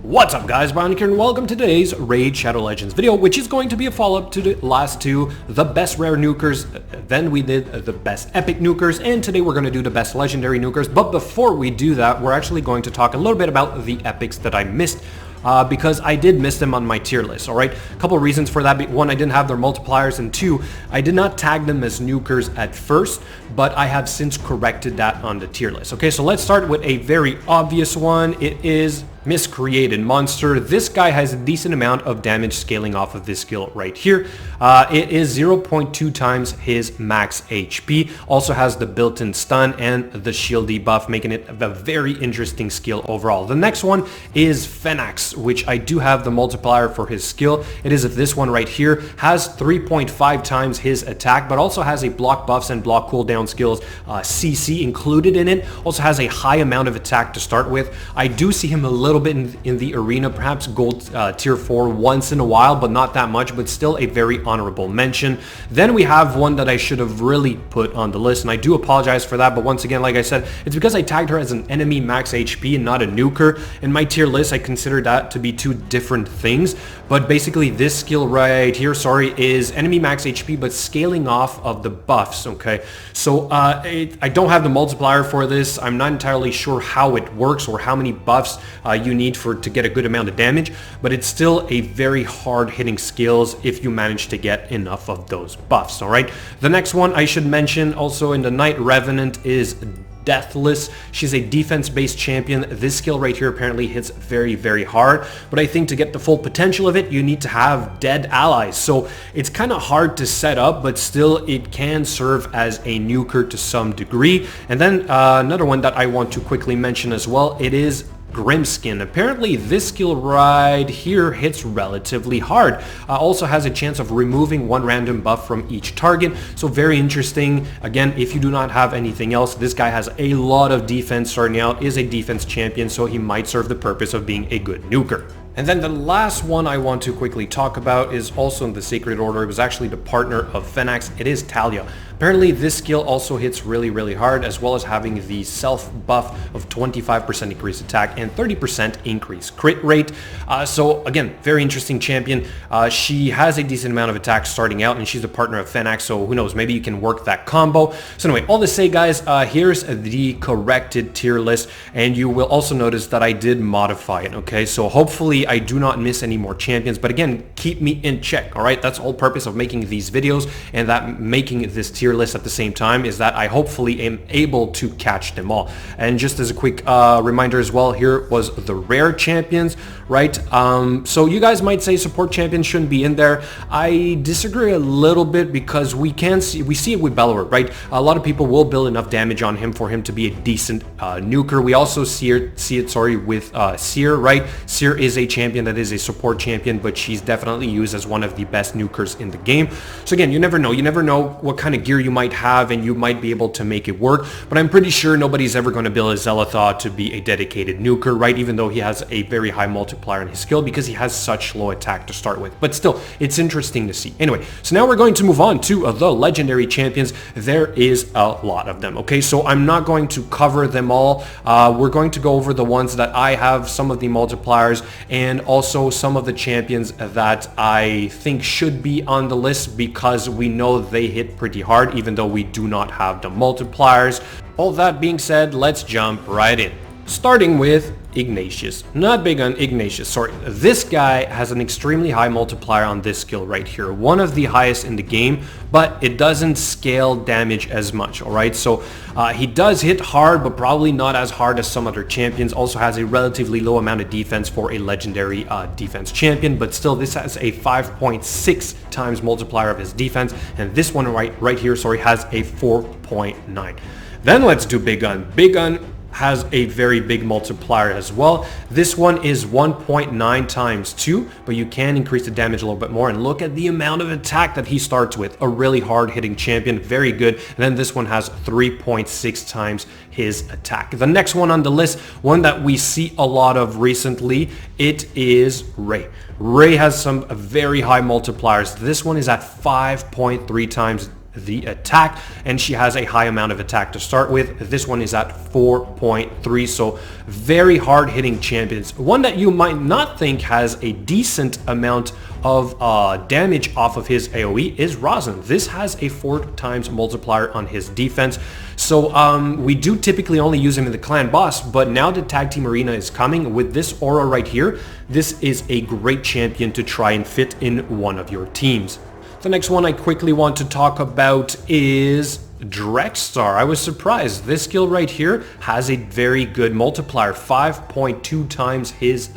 What's up guys, Bionic here and welcome to today's Raid Shadow Legends video, which is going to be a follow-up to the last two, the best rare nukers, then we did the best epic nukers, and today we're going to do the best legendary nukers. But before we do that, we're actually going to talk a little bit about the epics that I missed. Because I did miss them on my tier list, alright? A couple of reasons for that. One, I didn't have their multipliers, and two, I did not tag them as nukers at first, but I have since corrected that on the tier list. Okay, so let's start with a very obvious one. It is Miscreated Monster. This guy has a decent amount of damage scaling off of this skill right here. It is 0.2 times his max HP. Also has the built-in stun and the shield debuff, making it a very interesting skill overall. The next one is Phenax, which I do have the multiplier for his skill. It is this one right here. Has 3.5 times his attack, but also has a block buffs and block cooldown skills CC included in it. Also has a high amount of attack to start with. I do see him a little bit in the arena, perhaps gold tier 4 once in a while, but not that much, but still a very honorable mention. Then we have one that I should have really put on the list, and I do apologize for that, but once again, like I said, it's because I tagged her as an enemy max HP and not a nuker. In my tier list, I consider that to be two different things, but basically this skill right here, is enemy max HP, but scaling off of the buffs, okay? So I don't have the multiplier for this. I'm not entirely sure how it works or how many buffs you need to get a good amount of damage, but it's still a very hard hitting skills if you manage to get enough of those buffs. All right, the next one I should mention also in the Night Revenant is Deathless. She's a defense-based champion. This skill right here apparently hits very hard, but I think to get the full potential of it, you need to have dead allies. So it's kind of hard to set up, but still it can serve as a nuker to some degree. And then another one that I want to quickly mention as well, it is Grimskin. Apparently this skill right here hits relatively hard. Also has a chance of removing one random buff from each target, so very interesting. Again, if you do not have anything else, this guy has a lot of defense starting out, is a defense champion, so he might serve the purpose of being a good nuker. And then the last one I want to quickly talk about is also in the Sacred Order. It was actually the partner of Phenax. It is Talia. Apparently this skill also hits really hard, as well as having the self buff of 25% increased attack and 30% increased crit rate. So again, very interesting champion. She has a decent amount of attack starting out, and she's a partner of Phenax, so who knows, maybe you can work that combo. So anyway, all to say guys, here's the corrected tier list, and you will also notice that I did modify it, okay? So hopefully I do not miss any more champions, but again, keep me in check, all right? That's the whole purpose of making these videos, and that making this tier list at the same time is that I hopefully am able to catch them all. And just as a quick reminder as well, here was the rare champions, right? So you guys might say support champions shouldn't be in there. I disagree a little bit, because we see it with Bellower, right? A lot of people will build enough damage on him for him to be a decent nuker. We also see it with Seer, right? Seer is a champion that is a support champion, but she's definitely used as one of the best nukers in the game. So again, you never know what kind of gear you might have, and you might be able to make it work, but I'm pretty sure nobody's ever going to build a Zealoth to be a dedicated nuker, right? Even though he has a very high multiplier in his skill, because he has such low attack to start with. But still, it's interesting to see. Anyway, so now we're going to move on to the legendary champions. There is a lot of them, okay? So I'm not going to cover them all. We're going to go over the ones that I have, some of the multipliers, and also some of the champions that I think should be on the list, because we know they hit pretty hard, even though we do not have the multipliers. All that being said, let's jump right in. Starting with Ignatius. Not big on Ignatius, sorry. This guy has an extremely high multiplier on this skill right here. One of the highest in the game, but it doesn't scale damage as much, alright? So he does hit hard, but probably not as hard as some other champions. Also has a relatively low amount of defense for a legendary defense champion, but still this has a 5.6 times multiplier of his defense, and this one right here, has a 4.9. Then let's do Big Gun. Big Gun has a very big multiplier as well. This one is 1.9 times 2, but you can increase the damage a little bit more, and look at the amount of attack that he starts with. A really hard hitting champion, very good. And then this one has 3.6 times his attack. The next one on the list, one that we see a lot of recently, it is Ray. Ray has some very high multipliers. This one is at 5.3 times the attack, and she has a high amount of attack to start with. This one is at 4.3, so very hard hitting champions. One that you might not think has a decent amount of damage off of his AOE is Rosin. This has a 4 times multiplier on his defense. So we do typically only use him in the clan boss, but now the tag team arena is coming with this aura right here. This is a great champion to try and fit in one of your teams. The next one I quickly want to talk about is Drexstar. I was surprised. This skill right here has a very good multiplier, 5.2 times his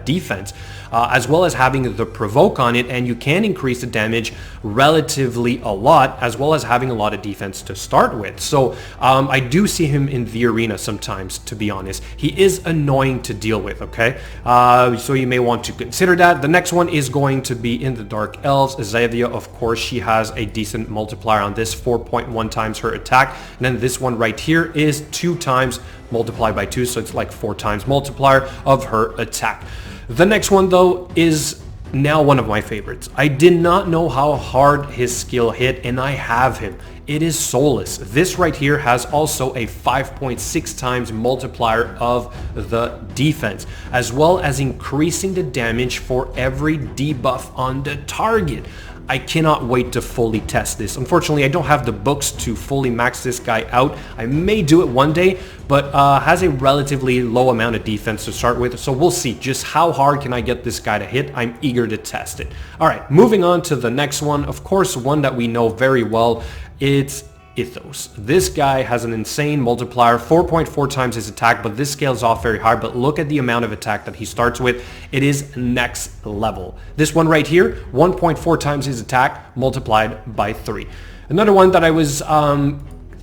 defense, as well as having the provoke on it, and you can increase the damage relatively a lot, as well as having a lot of defense to start with. So I do see him in the arena sometimes, to be honest. He is annoying to deal with, okay? So you may want to consider that. The next one is going to be in the Dark Elves. Xavia, of course, she has a decent multiplier on this, 4.1 times her attack. And then this one right here is 2 times multiplied by 2, so it's like 4 times multiplier of her attack. The next one though is now one of my favorites. I did not know how hard his skill hit, and I have him. It is Soulless. This right here has also a 5.6 times multiplier of the defense, as well as increasing the damage for every debuff on the target. I cannot wait to fully test this. Unfortunately, I don't have the books to fully max this guy out. I may do it one day, but has a relatively low amount of defense to start with. So we'll see just how hard can I get this guy to hit. I'm eager to test it. All right, moving on to the next one. Of course, one that we know very well. It's Ethos. This guy has an insane multiplier, 4.4 times his attack, but this scales off very hard. But look at the amount of attack that he starts with. It is next level. This one right here, 1.4 times his attack multiplied by 3. Another one that I was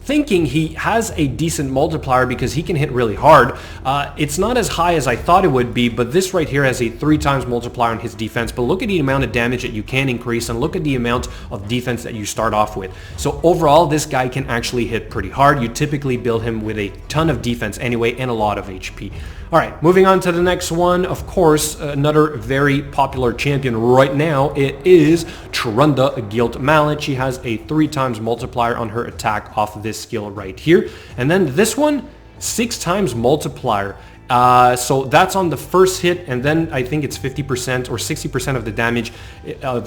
thinking he has a decent multiplier because he can hit really hard. It's not as high as I thought it would be, but this right here has a 3 times multiplier on his defense. But look at the amount of damage that you can increase, and look at the amount of defense that you start off with. So overall, this guy can actually hit pretty hard. You typically build him with a ton of defense anyway and a lot of HP. All right, moving on to the next one. Of course, another very popular champion right now, it is Trunda Guilt Mallet. She has a 3 times multiplier on her attack off of this skill right here. And then this one, 6 times multiplier. So that's on the first hit, and then I think it's 50% or 60% of the damage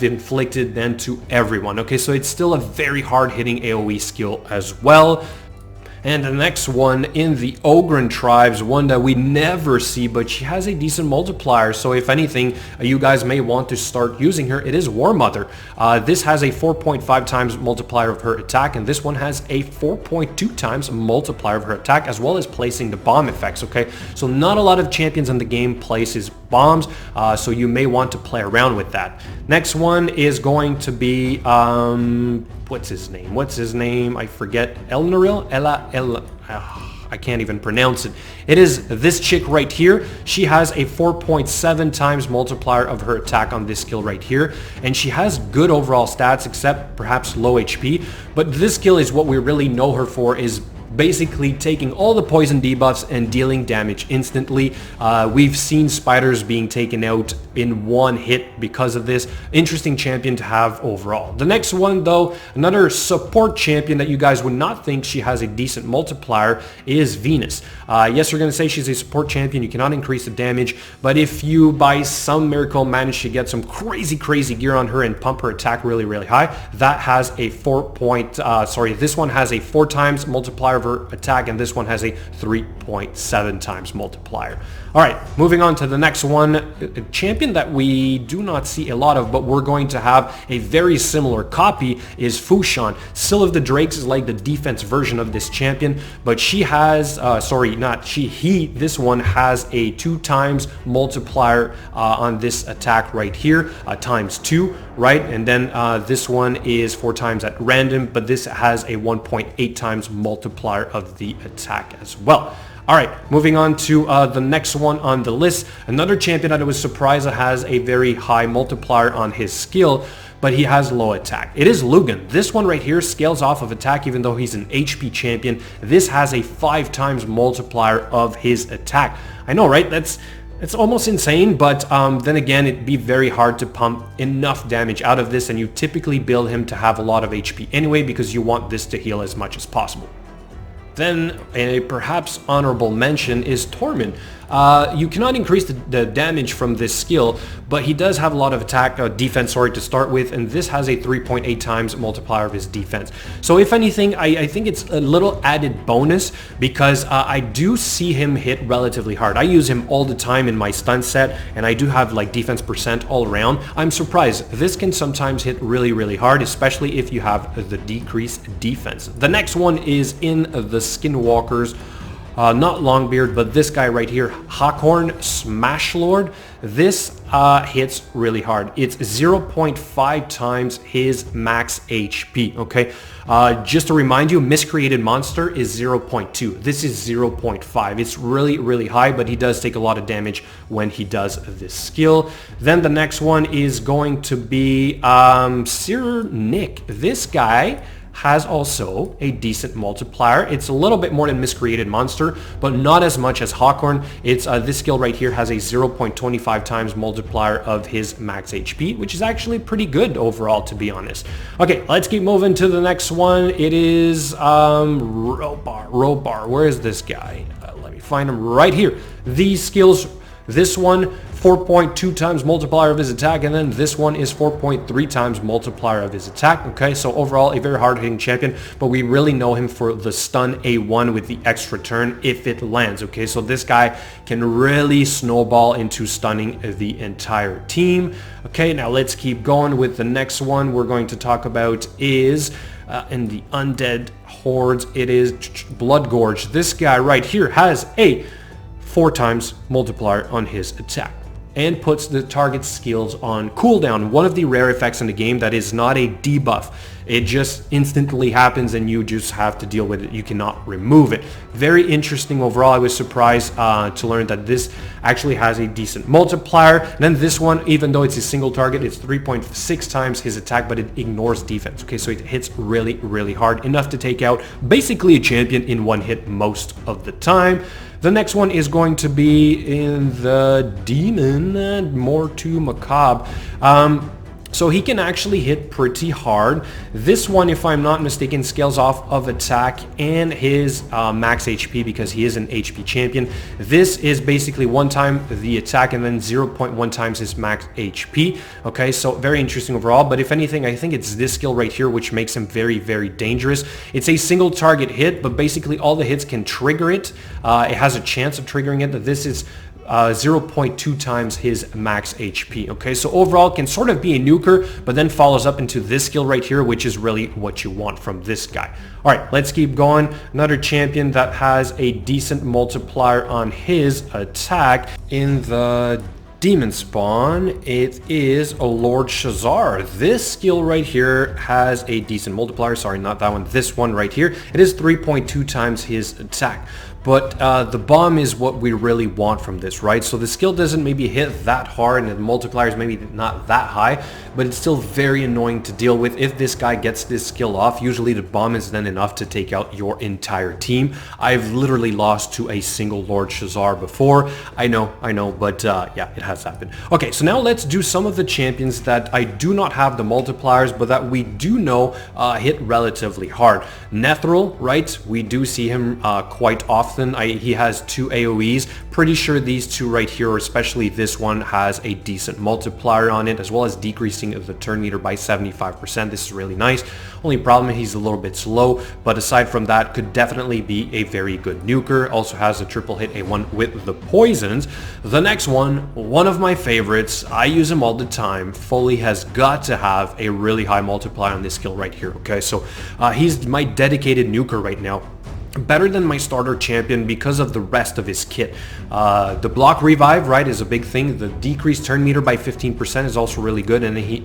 inflicted then to everyone. Okay, so it's still a very hard hitting AoE skill as well. And the next one in the Ogren tribes, one that we never see, but she has a decent multiplier. So if anything, you guys may want to start using her. It is War Mother. This has a 4.5 times multiplier of her attack, and this one has a 4.2 times multiplier of her attack, as well as placing the bomb effects, okay? So not a lot of champions in the game places bombs, so you may want to play around with that. Next one is going to be, what's his name? I forget. I can't even pronounce it. It is this chick right here. She has a 4.7 times multiplier of her attack on this skill right here, and she has good overall stats, except perhaps low HP. But this skill is what we really know her for, is basically taking all the poison debuffs and dealing damage instantly. We've seen spiders being taken out in one hit because of this. Interesting champion to have overall. The next one though, another support champion that you guys would not think she has a decent multiplier, is Venus. Yes, you're going to say she's a support champion, you cannot increase the damage, but if you by some miracle manage to get some crazy gear on her and pump her attack really high, that has a this one has a 4 times multiplier of her attack, and this one has a 3.7 times multiplier. All right, moving on to the next one, a champion that we do not see a lot of, but we're going to have a very similar copy, is Fushan. Syl of the Drakes is like the defense version of this champion, but she has, this one has a 2 times multiplier on this attack right here, times 2, right? And then this one is 4 times at random, but this has a 1.8 times multiplier of the attack as well. All right, moving on to the next one on the list. Another champion that I was surprised that has a very high multiplier on his skill, but he has low attack. It is Lugan. This one right here scales off of attack even though he's an HP champion. This has a 5 times multiplier of his attack. I know, right? That's It's almost insane, but then again, it'd be very hard to pump enough damage out of this, and you typically build him to have a lot of HP anyway because you want this to heal as much as possible. Then a perhaps honorable mention is Torment. You cannot increase the damage from this skill, but he does have a lot of defense to start with, and this has a 3.8 times multiplier of his defense. So if anything, I think it's a little added bonus because I do see him hit relatively hard. I use him all the time in my stun set, and I do have like defense percent all around. I'm surprised. This can sometimes hit really, really hard, especially if you have the decreased defense. The next one is in the Skinwalkers. Not Longbeard, but this guy right here, Hawkhorn Smashlord. This hits really hard. It's 0.5 times his max HP, okay? Just to remind you, Miscreated Monster is 0.2. This is 0.5. It's really, really high, but he does take a lot of damage when he does this skill. Then the next one is going to be Sir Nick. This guy has also a decent multiplier. It's a little bit more than Miscreated Monster, but not as much as Hawkhorn. It's this skill right here has a 0.25 times multiplier of his max HP, which is actually pretty good overall, to be honest. Okay, let's keep moving to the next one. It is Robar. Where is this guy? Let me find him right here. These skills, this one 4.2 times multiplier of his attack, and then this one is 4.3 times multiplier of his attack. Okay, so overall a very hard-hitting champion, but we really know him for the stun A1 with the extra turn if it lands. Okay, so this guy can really snowball into stunning the entire team. Okay, now let's keep going with the next one we're going to talk about is in the Undead Hordes. It is Bloodgorge. This guy right here has a 4 times multiplier on his attack and puts the target's skills on cooldown, one of the rare effects in the game that is not a debuff. It just instantly happens and you just have to deal with it. You cannot remove it. Very interesting overall. I was surprised to learn that this actually has a decent multiplier. And then this one, even though it's a single target, it's 3.6 times his attack, but it ignores defense. Okay, so it hits really, really hard, enough to take out basically a champion in one hit most of the time. The next one is going to be in the Demon, more to Macabre. So he can actually hit pretty hard. This one, if I'm not mistaken, scales off of attack and his max HP because he is an HP champion. This is basically 1 time the attack and then 0.1 times his max HP. Okay, so very interesting overall. But if anything, I think it's this skill right here which makes him very, very dangerous. It's a single target hit, but basically all the hits can trigger it. It has a chance of triggering it. This is 0.2 times his max HP. Okay, so overall can sort of be a nuker, but then follows up into this skill right here, which is really what you want from this guy. All right, let's keep going. Another champion that has a decent multiplier on his attack in the Demon Spawn, it is a Lord Shazar. This skill right here has a decent multiplier. Sorry, not that one. This one right here. It is 3.2 times his attack. But the bomb is what we really want from this, right? So the skill doesn't maybe hit that hard and the multiplier is maybe not that high, but it's still very annoying to deal with. If this guy gets this skill off, usually the bomb is then enough to take out your entire team. I've literally lost to a single Lord Shazar before. I know, but yeah, it has happened. Okay, so now let's do some of the champions that I do not have the multipliers, but that we do know hit relatively hard. Nethril, right? We do see him quite often. He has 2 AOEs. Pretty sure these 2 right here, or especially this one, has a decent multiplier on it, as well as decreasing the turn meter by 75%. This is really nice. Only problem, he's a little bit slow, but aside from that, could definitely be a very good nuker. Also has a triple hit A1 with the poisons. The next one of my favorites. I use him all the time. Foley has got to have a really high multiplier on this skill right here. Okay, so he's my dedicated nuker right now. Better than my starter champion because of the rest of his kit. The block revive, right, is a big thing. The decreased turn meter by 15% is also really good, and he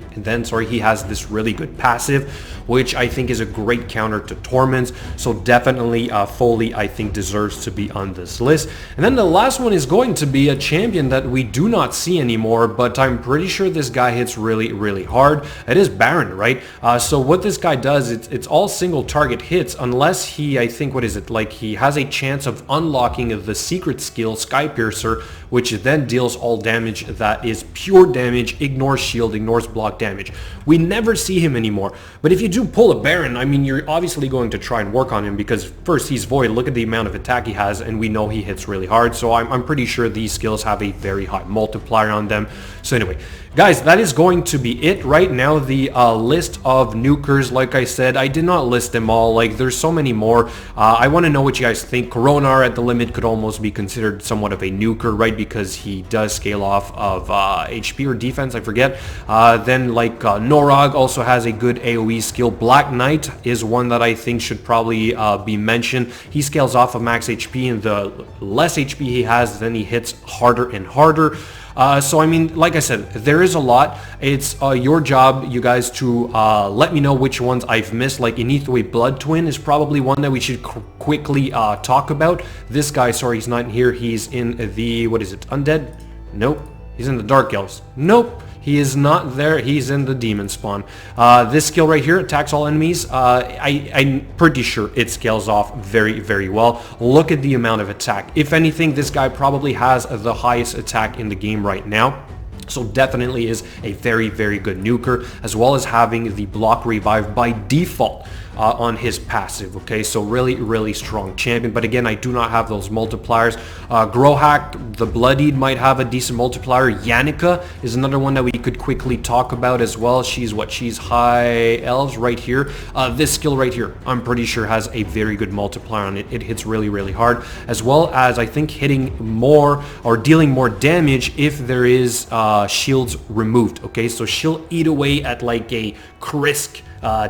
has this really good passive, which I think is a great counter to Torments. So definitely Foley, I think, deserves to be on this list. And then the last one is going to be a champion that we do not see anymore, but I'm pretty sure this guy hits really, really hard. It is Baron, right? So what this guy does, it's all single target hits, unless he, I think, what is is it, like he has a chance of unlocking the secret skill Sky Piercer, which then deals all damage that is pure damage, ignores shield, ignores block damage. We never see him anymore, but if you do pull a Baron, I mean, you're obviously going to try and work on him because first he's Void, look at the amount of attack he has, and we know he hits really hard, so I'm pretty sure these skills have a very high multiplier on them. So anyway, guys, that is going to be it right now. The list of nukers, like I said, I did not list them all. Like, there's so many more. I want to know what you guys think. Coronar at the limit could almost be considered somewhat of a nuker, right? Because he does scale off of HP or defense, I forget. Then, like, Norog also has a good AOE skill. Black Knight is one that I think should probably be mentioned. He scales off of max HP, and the less HP he has, then he hits harder and harder. So, I mean, like I said, there is a lot. It's your job, you guys, to let me know which ones I've missed. Like, Inithue Blood Twin is probably one that we should quickly talk about. This guy, sorry, he's not in here. He's in the, what is it, Undead? Nope. He's in the Dark Elves. Nope. He is not there. He's in the demon spawn. This skill right here attacks all enemies. I'm pretty sure it scales off very, very well. Look at the amount of attack. If anything, this guy probably has the highest attack in the game right now. So definitely is a very, very good nuker, as well as having the block revive by default on his passive. Okay, so really, really strong champion. But again, I do not have those multipliers. Grohack, the Bloodied, might have a decent multiplier. Yannicka is another one that we could quickly talk about as well. She's what? She's high elves right here. This skill right here, I'm pretty sure has a very good multiplier on it. It hits really, really hard, as well as I think hitting more or dealing more damage if there is shields removed. Okay, so she'll eat away at like a Krisk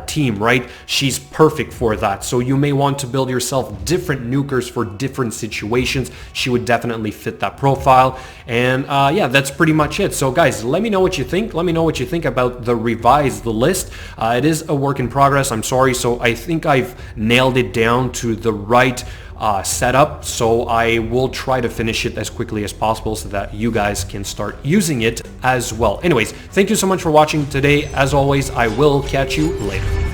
team, right? She's perfect for that. So you may want to build yourself different nukers for different situations. She would definitely fit that profile. And yeah, that's pretty much it. So guys, let me know what you think. Let me know what you think about the revised list. It is a work in progress. I'm sorry. So I think I've nailed it down to the right setup, so I will try to finish it as quickly as possible so that you guys can start using it as well. Anyways, thank you so much for watching today. As always, I will catch you later.